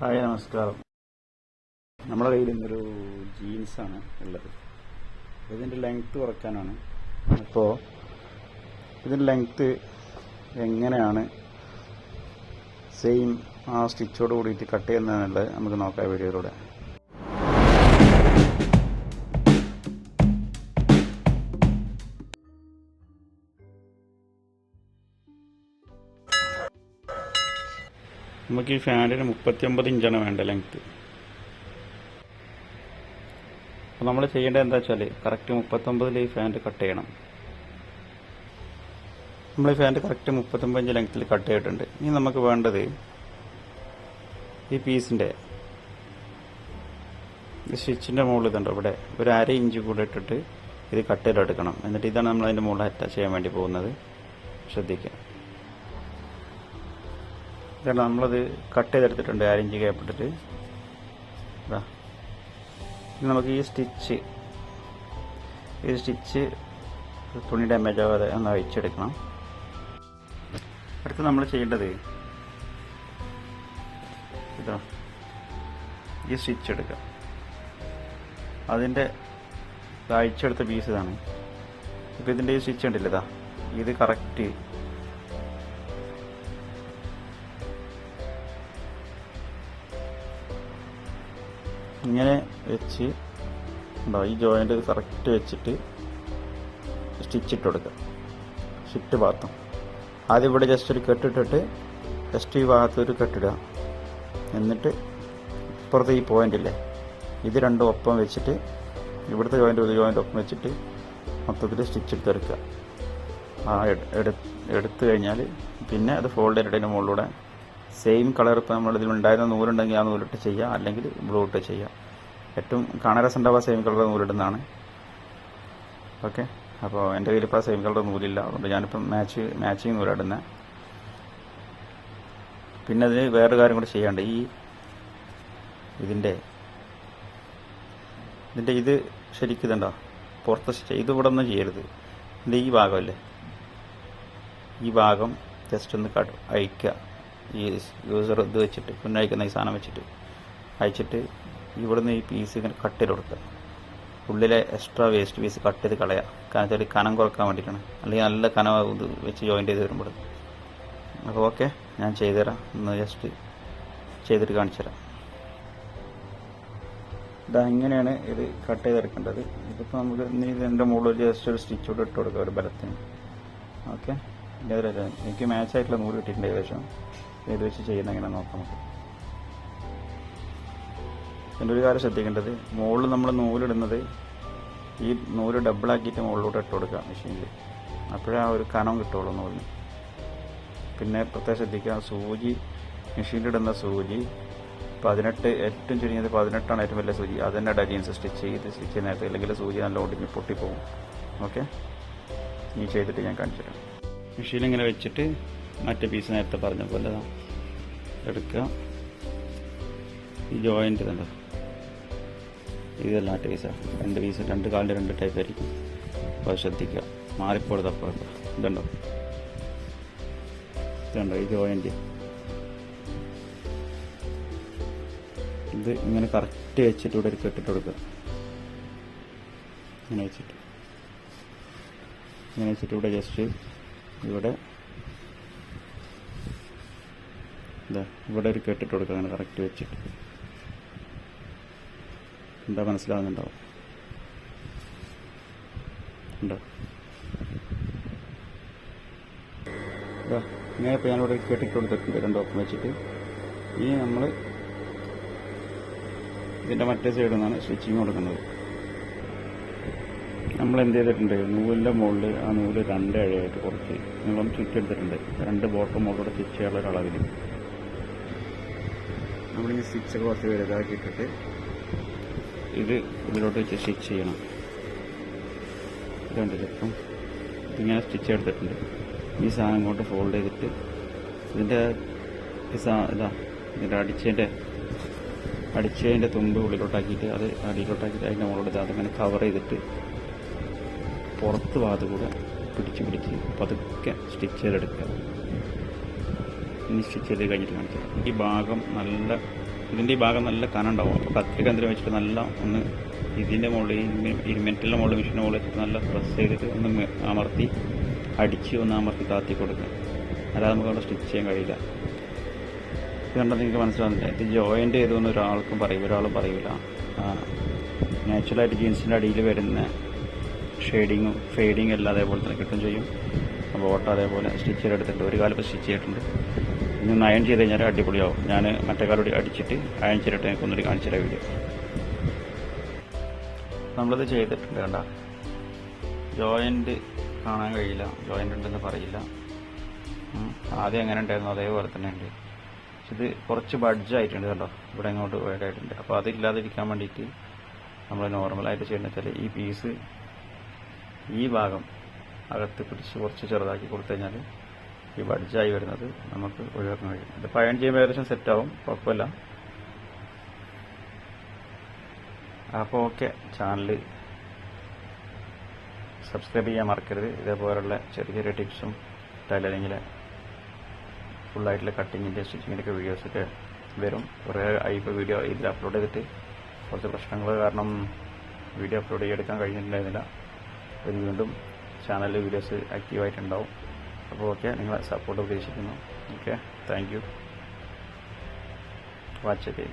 Hi, നമസ്കാരം. നമ്മുടെ കയ്യിൽ ഇന്നൊരു ജീൻസാണ് ഉള്ളത്. ഇതിൻ്റെ ലെങ്ത്ത് കുറയ്ക്കാനാണ്. അപ്പോൾ ഇതിൻ്റെ ലെങ്ത്ത് എങ്ങനെയാണ് സെയിം ആ സ്റ്റിച്ചോട് കൂടിയിട്ട് കട്ട് ചെയ്യുന്നതെന്നുള്ളത് നമുക്ക് നോക്കാം വീഡിയോയിലൂടെ. നമുക്ക് ഈ ഫാനിന് 39 ഇഞ്ചാണ് വേണ്ട ലെങ്ത്ത്. അപ്പോൾ നമ്മൾ ചെയ്യേണ്ടത് എന്താ വെച്ചാൽ കറക്റ്റ് 39 ഈ ഫാൻറ്റ് കട്ട് ചെയ്യണം. നമ്മൾ ഈ ഫാൻറ്റ് കറക്റ്റ് 39 ഇഞ്ച് ലെങ്ത്തിൽ കട്ട് ചെയ്തിട്ടുണ്ട്. ഇനി നമുക്ക് വേണ്ടത് ഈ പീസിൻ്റെ സ്റ്റിച്ചിൻ്റെ മുകളിൽ ഇതുണ്ടോ, ഇവിടെ ഒരു അര ഇഞ്ച് കൂടെ ഇട്ടിട്ട് ഇത് കട്ട് ചെയ്തെടുക്കണം. എന്നിട്ട് ഇതാണ് നമ്മൾ അതിൻ്റെ മുകളിൽ അറ്റാച്ച് ചെയ്യാൻ വേണ്ടി പോകുന്നത്. ശ്രദ്ധിക്കുക. ഇതാണ് നമ്മളത് കട്ട് ചെയ്തെടുത്തിട്ടുണ്ട്, 1/2 ഇഞ്ച് ഗ്യാപ്പ് ഇട്ടിട്ട്. ഇതാ, ഇനി നമുക്ക് ഈ സ്റ്റിച്ച് തുണി ഡാമേജ് ആവാതെ ഒന്ന് അഴിച്ചെടുക്കണം. അടുത്ത് നമ്മൾ ചെയ്യേണ്ടത് ഇതാ, ഈ സ്റ്റിച്ച് എടുക്കുക. അതിൻ്റെ അഴിച്ചെടുത്ത പീസ് ഇതാണ്. ഇപ്പോൾ ഇതിൻ്റെ ഈ സ്റ്റിച്ച് ഉണ്ടല്ലോ, ഇതാ ഇത് കറക്റ്റ് ഇങ്ങനെ വെച്ച് ഉണ്ടോ, ഈ ജോയിൻ്റ് കറക്റ്റ് വെച്ചിട്ട് സ്റ്റിച്ച് ഇട്ട് കൊടുക്കുക. ഷിഫ്റ്റ് ഭാഗത്തും ആദ്യം ഇവിടെ ജസ്റ്റ് ഒരു കെട്ടിട്ടിട്ട് ജസ്റ്റ് ഈ ഭാഗത്തൊരു കെട്ടിടുക. എന്നിട്ട് ഇപ്പുറത്തെ ഈ പോയിൻ്റില്ലേ, ഇത് രണ്ടും ഒപ്പം വെച്ചിട്ട് ഇവിടുത്തെ ജോയിൻ്റ് ഒപ്പം വെച്ചിട്ട് മൊത്തത്തിൽ സ്റ്റിച്ച് എടുത്തെടുക്കുക. ആ എടുത്തു കഴിഞ്ഞാൽ പിന്നെ അത് ഫോൾഡ് ചെയ്തിട്ടതിൻ്റെ മുകളിലൂടെ സെയിം കളർ, ഇപ്പോൾ നമ്മൾ ഇതിലുണ്ടായിരുന്ന നൂലുണ്ടെങ്കിൽ ആ നൂലിട്ട് ചെയ്യുക, അല്ലെങ്കിൽ ബ്ലൂ ഇട്ട് ചെയ്യുക. ഏറ്റവും കാണാൻ രസം ഉണ്ടാവുക സെയിം കളർ നൂലിടുന്നതാണ്. ഓക്കെ, അപ്പോൾ എൻ്റെ കയ്യിൽ ഇപ്പോൾ സെയിം കളർ നൂലില്ല, അതുകൊണ്ട് ഞാനിപ്പം മാച്ചിങ് നൂലിടുന്നത്. പിന്നെ അതിന് വേറൊരു കാര്യം കൂടി ചെയ്യാണ്ട്, ഇതിൻ്റെ ഇത് ശരിക്കും ഇതുണ്ടോ പുറത്ത് ഇത് ഇവിടെ ഒന്നും ചെയ്യരുത്. ഇതിൻ്റെ ഈ ഭാഗമല്ലേ, ഈ ഭാഗം ജസ്റ്റ് ഒന്ന് അഴിക്കുക. ഈ യൂസർ ഇത് വെച്ചിട്ട് അയക്കുന്ന ഈ സാധനം വെച്ചിട്ട് അയച്ചിട്ട് ഇവിടുന്ന് ഈ പീസ് ഇങ്ങനെ കട്ട് ചെയ്ത് കൊടുക്കുക. ഉള്ളിലെ എക്സ്ട്രാ വേസ്റ്റ് പീസ് കട്ട് ചെയ്ത് കളയുക. കാരണം വെച്ചാൽ കനം കുറക്കാൻ വേണ്ടിയിട്ടാണ്, അല്ലെങ്കിൽ നല്ല കനം ഇത് വെച്ച് ജോയിൻ്റ് ചെയ്ത് വരുമ്പോൾ. അപ്പോൾ ഓക്കെ, ഞാൻ ചെയ്തുതരാം. ഒന്ന് ജസ്റ്റ് ചെയ്തിട്ട് കാണിച്ചു തരാം. ഇതാ, ഇങ്ങനെയാണ് ഇത് കട്ട് ചെയ്തെടുക്കേണ്ടത്. ഇതിപ്പോൾ നമുക്ക് ഇതിൻ്റെ മുകളിൽ ജസ്റ്റ് ഒരു സ്റ്റിച്ച് കൂടെ ഇട്ട് കൊടുക്കുക, ഒരു ബലത്തിന്. ഓക്കെ, എനിക്ക് മാച്ചായിട്ടുള്ള നൂല് കിട്ടിയിട്ടുണ്ട്. ഏകദേശം ഇത് വെച്ച് ചെയ്യുന്ന എങ്ങനെ നോക്കാം നമുക്ക്. എൻ്റെ ഒരു കാര്യം ശ്രദ്ധിക്കേണ്ടത്, മുകളിൽ നമ്മൾ നൂലിടുന്നത് ഈ നൂല് ഡബിളാക്കിയിട്ട് മുകളിലൂടെ ഇട്ട് കൊടുക്കുക മെഷീനിൽ. അപ്പോഴേ ആ ഒരു കനം കിട്ടുള്ളൂ നൂലിന്. പിന്നെ പ്രത്യേകം ശ്രദ്ധിക്കുക, സൂചി മെഷീനിലിടുന്ന സൂചി 18, ഏറ്റവും ചുരുങ്ങിയത് 18ആണ് ഏറ്റവും വലിയ സൂചി. അതിൻ്റെ ഡജീൻസ് സ്റ്റിച്ച് ചെയ്യുന്നതായിട്ട്, അല്ലെങ്കിൽ സൂചി നല്ല ഒടിഞ്ഞ് പൊട്ടിപ്പോകും. ഓക്കെ, ഇനി ചെയ്തിട്ട് ഞാൻ കാണിച്ചു തരാം. മെഷീൻ ഇങ്ങനെ വെച്ചിട്ട് മറ്റേ പീസ് നേരത്തെ പറഞ്ഞ പോലെ എടുക്കുക. ഈ ജോയിൻ്റ് ഇതുണ്ടോ, ഇതല്ല മറ്റേ പീസാണ്. രണ്ട് കാലിൻ്റെ 2 ടൈപ്പ് ആയിരിക്കും. അപ്പോൾ ശ്രദ്ധിക്കുക, മാറിപ്പോഴത് അപ്പുറത്ത് ഇതുണ്ടോ ഈ ജോയിൻ്റ്. ഇത് ഇങ്ങനെ കറക്റ്റ് വെച്ചിട്ട് ഇവിടെ ഒരു കെട്ടിട്ട് കൊടുക്കുക. ഇങ്ങനെ വെച്ചിട്ട് ഇവിടെ ജസ്റ്റ് ഇവിടെ ഒരു കെട്ടിട്ട് കൊടുക്കുക. അങ്ങനെ കറക്റ്റ് വെച്ചിട്ട്. എന്താ മനസ്സിലാകുന്നുണ്ടാവും? ഉണ്ടോ? ഇങ്ങനെ ഇപ്പോൾ ഞാനിവിടെ കെട്ടിട്ട് കൊടുത്തിട്ടുണ്ട് 2 ഒപ്പം വെച്ചിട്ട്. ഇനി നമ്മൾ ഇതിൻ്റെ മറ്റേ സൈഡിൽ നിന്നാണ് സ്റ്റിച്ചിങ് കൊടുക്കുന്നത്. നമ്മൾ എന്ത് ചെയ്തിട്ടുണ്ട്, നൂലിൻ്റെ മുകളിൽ ആ നൂല് 2 ഇഴയായിട്ട് കുറച്ച് നീളം ചുറ്റെടുത്തിട്ടുണ്ട്. 2 ബോട്ടം മുകളിലൂടെ സ്റ്റിച്ച് ചെയ്യാനുള്ള ഒരളവിൽ നമ്മളിങ്ങനെ സ്റ്റിച്ചൊക്കെ കുറച്ച് വലുതാക്കിയിട്ടിട്ട് ഇത് ഇതിലോട്ട് വെച്ച് സ്റ്റിച്ച് ചെയ്യണം. ഇതുണ്ട്, ചിലപ്പം ഇതിങ്ങനെ സ്റ്റിച്ച് എടുത്തിട്ടുണ്ട്. ഈ സാധനം ഇങ്ങോട്ട് ഫോൾഡ് ചെയ്തിട്ട് ഇതിൻ്റെ ഇതിൻ്റെ അടിച്ചതിൻ്റെ തുമ്പ് ഉള്ളിലോട്ടാക്കിയിട്ട് അത് അടിയിലോട്ടാക്കിയിട്ട് അതിൻ്റെ മുകളിലോട്ട് അതിങ്ങനെ കവർ ചെയ്തിട്ട് പുറത്ത് ഭാഗത്ത് കൂടെ പിടിച്ച് പതുക്കെ സ്റ്റിച്ച് ചെയ്തെടുക്കുക. ഇനി സ്റ്റിച്ച് ചെയ്ത് കഴിഞ്ഞിട്ട് കാണിക്കാം. ഈ ഭാഗം നല്ല ഇതിൻ്റെ ഈ ഭാഗം നല്ല കനണ്ടാവും. അപ്പോൾ കത്രിക എന്തെങ്കിലും വെച്ചിട്ട് നല്ല ഒന്ന് ഇതിൻ്റെ മുകളിൽ ഈ മെറ്റലിൻ്റെ മുകളിൽ മെഷീൻ്റെ മുകളിൽ വെച്ചിട്ട് നല്ല പ്രസ് ചെയ്തിട്ട് ഒന്ന് അമർത്തി അടിച്ച് ഒന്ന് അമർത്തി താത്തി കൊടുക്കുക. അല്ലാതെ നമുക്ക് അവിടെ സ്റ്റിച്ച് ചെയ്യാൻ കഴിയില്ല. ഇത് കണ്ടാൽ നിങ്ങൾക്ക് മനസ്സിലാകുന്നില്ല. ഇത് ജോയിൻ്റ് ചെയ്തൊന്നും ഒരാളും പറയില്ല. നാച്ചുറലായിട്ട് ജീൻസിൻ്റെ അടിയിൽ വരുന്ന ഷെയ്ഡിങ്ങും ഫെയ്ഡിങ്ങും എല്ലാം അതേപോലെ തന്നെ കിട്ടും ചെയ്യും. ബോട്ടം അതേപോലെ സ്റ്റിച്ച് ചെയ്തെടുത്തിട്ടുണ്ട്. ഒരു കാലം ഇപ്പോൾ സ്റ്റിച്ച് ചെയ്തിട്ടുണ്ട്. ഇനി ഒന്ന് അയൺ ചെയ്ത് കഴിഞ്ഞാൽ അടിപൊളിയാവും. ഞാൻ മറ്റേ കാലോടി അടിച്ചിട്ട് അയൺ ചെയ്തിട്ട് എനിക്ക് ഒന്നുകൂടി കാണിച്ചു തരാം വീഡിയോ. നമ്മളിത് ചെയ്തിട്ടുണ്ട്. കണ്ട ജോയിൻ്റ് കാണാൻ കഴിയില്ല, ജോയിൻ്റ് ഉണ്ടെന്ന് പറയില്ല. ആദ്യം എങ്ങനെ ഉണ്ടായിരുന്നു അതേപോലെ തന്നെ ഉണ്ട്. ഇത് കുറച്ച് ബഡ്ജായിട്ടുണ്ട് കണ്ടോ, ഇവിടെ ഇങ്ങോട്ട് വേഗമായിട്ടുണ്ട്. അപ്പോൾ അതില്ലാതിരിക്കാൻ വേണ്ടിയിട്ട് നമ്മൾ നോർമലായിട്ട് ചെയ്യുന്ന വെച്ചാൽ ഈ പീസ് ഈ ഭാഗം അകത്ത് പിടിച്ച് കുറച്ച് ചെറുതാക്കി കൊടുത്തു കഴിഞ്ഞാൽ ഈ ബഡ്ജായി വരുന്നത് നമുക്ക് ഒഴിവാക്കാൻ കഴിയും. ഇത് അയൺ ചെയ്യുമ്പോൾ ഏകദേശം സെറ്റാവും, കുഴപ്പമില്ല. അപ്പോൾ ഓക്കെ, ചാനൽ സബ്സ്ക്രൈബ് ചെയ്യാൻ മറക്കരുത്. ഇതേപോലുള്ള ചെറിയ ചെറിയ ടിപ്സും ടൈലറിങ്ങിലെ ഫുള്ളായിട്ടുള്ള കട്ടിങ്ങിൻ്റെ സ്റ്റിച്ചിങ്ങിൻ്റെയൊക്കെ വീഡിയോസൊക്കെ വരും. കുറേ ഇപ്പോൾ വീഡിയോ ഇതിൽ അപ്ലോഡ് ചെയ്തിട്ട് കുറച്ച് പ്രശ്നങ്ങൾ കാരണം വീഡിയോ അപ്ലോഡ് ചെയ്തെടുക്കാൻ കഴിഞ്ഞിട്ടുണ്ടായിരുന്നില്ല. അപ്പോൾ വീണ്ടും ചാനലിൽ വീഡിയോസ് ആക്റ്റീവായിട്ടുണ്ടാവും. അപ്പോൾ ഓക്കെ, നിങ്ങളെ സപ്പോർട്ട് പ്രതീക്ഷിക്കുന്നു. Okay, thank you. Watch again.